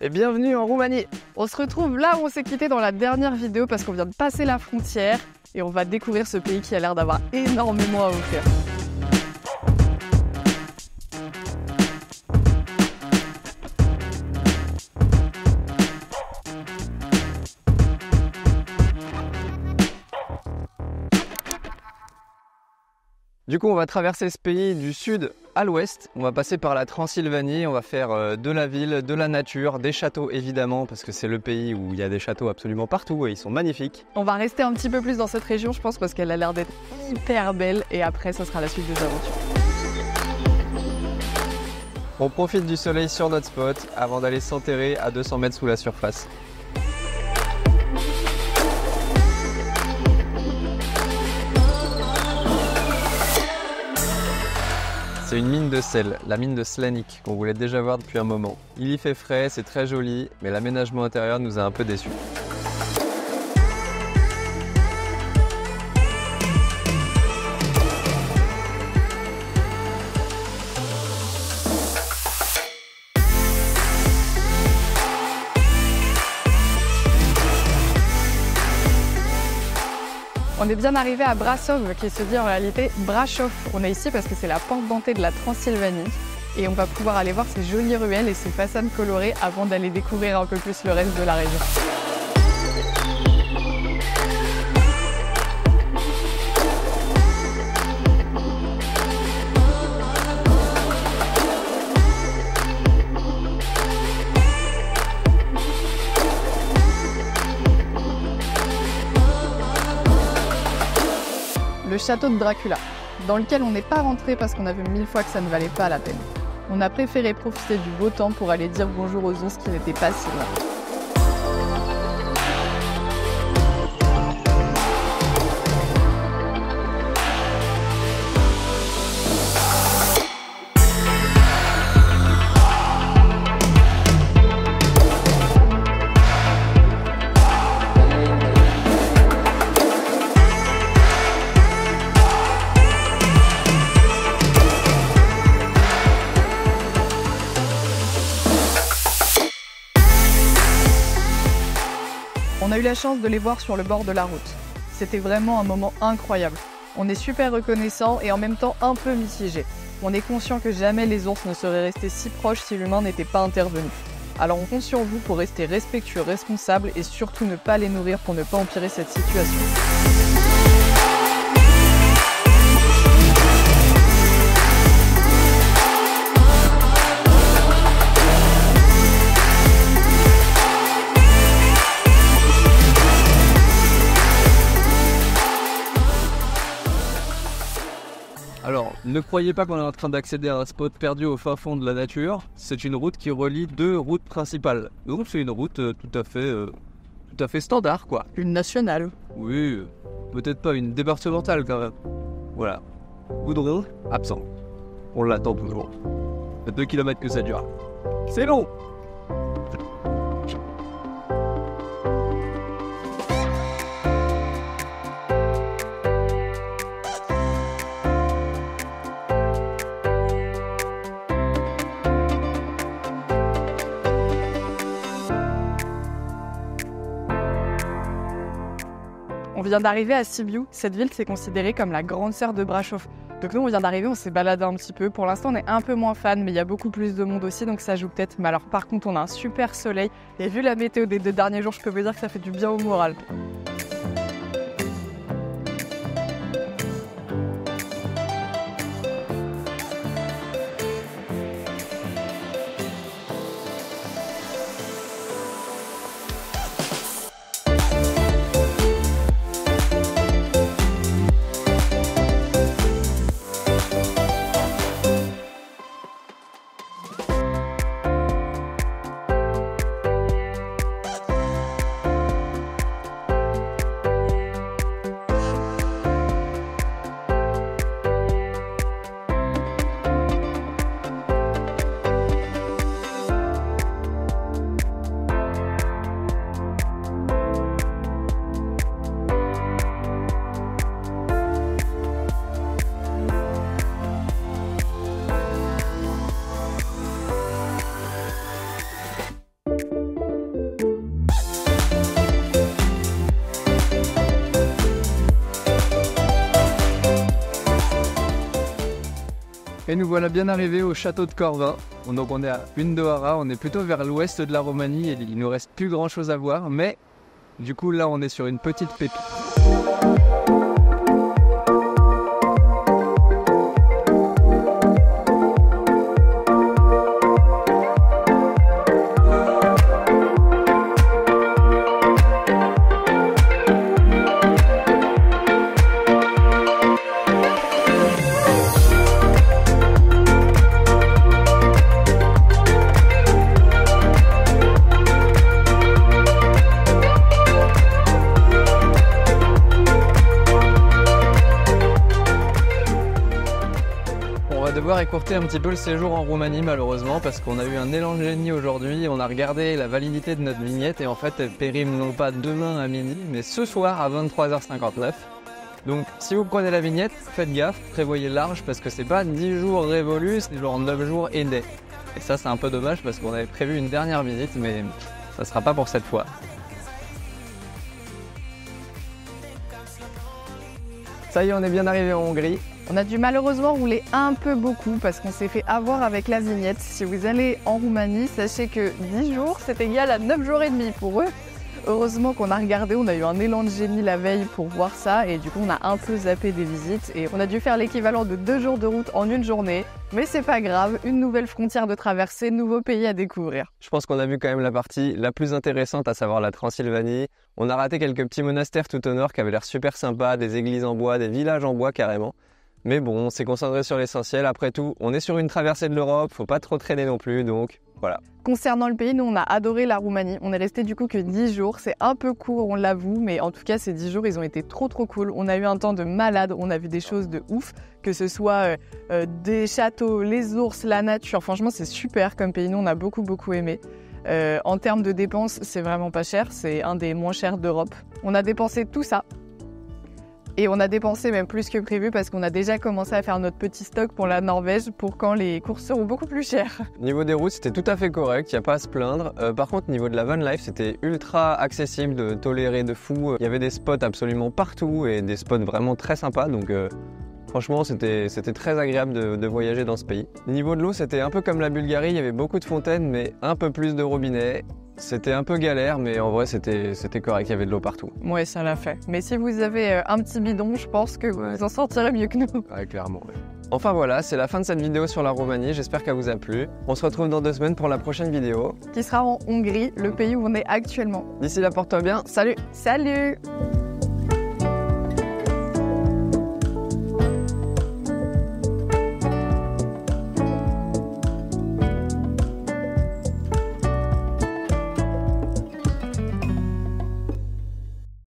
et bienvenue en Roumanie. On se retrouve là où on s'est quitté dans la dernière vidéo parce qu'on vient de passer la frontière et on va découvrir ce pays qui a l'air d'avoir énormément à offrir. Du coup, on va traverser ce pays du sud à l'ouest. On va passer par la Transylvanie, on va faire de la ville, de la nature, des châteaux évidemment, parce que c'est le pays où il y a des châteaux absolument partout et ils sont magnifiques. On va rester un petit peu plus dans cette région, je pense, parce qu'elle a l'air d'être hyper belle et après, ça sera la suite des aventures. On profite du soleil sur notre spot avant d'aller s'enterrer à 200 mètres sous la surface. C'est une mine de sel, la mine de Slanik, qu'on voulait déjà voir depuis un moment. Il y fait frais, c'est très joli, mais l'aménagement intérieur nous a un peu déçus. On est bien arrivé à Brasov, qui se dit en réalité Brasov. On est ici parce que c'est la porte d'entrée de la Transylvanie et on va pouvoir aller voir ces jolies ruelles et ces façades colorées avant d'aller découvrir un peu plus le reste de la région. Le château de Dracula, dans lequel on n'est pas rentré parce qu'on a vu 1000 fois que ça ne valait pas la peine. On a préféré profiter du beau temps pour aller dire bonjour aux ours qui n'étaient pas si loin. On a eu la chance de les voir sur le bord de la route. C'était vraiment un moment incroyable. On est super reconnaissant et en même temps un peu mitigé. On est conscient que jamais les ours ne seraient restés si proches si l'humain n'était pas intervenu. Alors on compte sur vous pour rester respectueux, responsable et surtout ne pas les nourrir pour ne pas empirer cette situation. Alors, ne croyez pas qu'on est en train d'accéder à un spot perdu au fin fond de la nature. C'est une route qui relie deux routes principales. Donc c'est une route tout à fait standard, quoi. Une nationale. Oui, peut-être pas une départementale quand même. Voilà. Goodwill, absent. On l'attend toujours. C'est 2 km que ça dure. C'est long. On vient d'arriver à Sibiu. Cette ville, c'est considéré comme la grande sœur de Brasov. Donc nous, on vient d'arriver, on s'est baladé un petit peu. Pour l'instant, on est un peu moins fan, mais il y a beaucoup plus de monde aussi, donc ça joue peut-être. Mais alors, par contre, on a un super soleil. Et vu la météo des 2 derniers jours, je peux vous dire que ça fait du bien au moral. Et nous voilà bien arrivés au château de Corvin. Donc on est à Undohara, on est plutôt vers l'ouest de la Roumanie et il nous reste plus grand chose à voir, mais du coup là on est sur une petite pépite. On va devoir écourter un petit peu le séjour en Roumanie malheureusement parce qu'on a eu un élan de génie aujourd'hui, on a regardé la validité de notre vignette et en fait elle périme non pas demain à midi mais ce soir à 23h59. Donc si vous prenez la vignette, faites gaffe, prévoyez large parce que c'est pas 10 jours révolus, c'est genre 9 jours aidés. Et ça c'est un peu dommage parce qu'on avait prévu une dernière visite mais ça sera pas pour cette fois. Ça y est, on est bien arrivé en Hongrie. On a dû malheureusement rouler un peu beaucoup parce qu'on s'est fait avoir avec la vignette. Si vous allez en Roumanie, sachez que 10 jours, c'est égal à 9 jours et demi pour eux. Heureusement qu'on a regardé, on a eu un élan de génie la veille pour voir ça et du coup on a un peu zappé des visites et on a dû faire l'équivalent de 2 jours de route en une journée. Mais c'est pas grave, une nouvelle frontière de traverser, nouveau pays à découvrir. Je pense qu'on a vu quand même la partie la plus intéressante, à savoir la Transylvanie. On a raté quelques petits monastères tout au nord qui avaient l'air super sympas, des églises en bois, des villages en bois carrément. Mais bon, on s'est concentré sur l'essentiel. Après tout, on est sur une traversée de l'Europe, faut pas trop traîner non plus, donc voilà. Concernant le pays, nous on a adoré la Roumanie. On est resté du coup que 10 jours. C'est un peu court, on l'avoue, mais en tout cas ces 10 jours ils ont été trop cool. On a eu un temps de malade, on a vu des choses de ouf, que ce soit des châteaux, les ours, la nature. Franchement c'est super comme pays, nous on a beaucoup aimé. En termes de dépenses, c'est vraiment pas cher, c'est un des moins chers d'Europe. On a dépensé tout ça. Et on a dépensé même plus que prévu parce qu'on a déjà commencé à faire notre petit stock pour la Norvège pour quand les courses seront beaucoup plus chères. Niveau des routes, c'était tout à fait correct, il n'y a pas à se plaindre. Par contre, niveau de la van life, c'était ultra accessible, de tolérer de fou. Il y avait des spots absolument partout et des spots vraiment très sympas. Donc franchement, c'était très agréable de voyager dans ce pays. Niveau de l'eau, c'était un peu comme la Bulgarie, il y avait beaucoup de fontaines mais un peu plus de robinets. C'était un peu galère, mais en vrai, c'était correct, il y avait de l'eau partout. Ouais, ça l'a fait. Mais si vous avez un petit bidon, je pense que vous en sortirez mieux que nous. Ouais, clairement. Ouais. Enfin voilà, c'est la fin de cette vidéo sur la Roumanie, j'espère qu'elle vous a plu. On se retrouve dans 2 semaines pour la prochaine vidéo. Qui sera en Hongrie, le pays où on est actuellement. D'ici là, porte-toi bien, salut! Salut!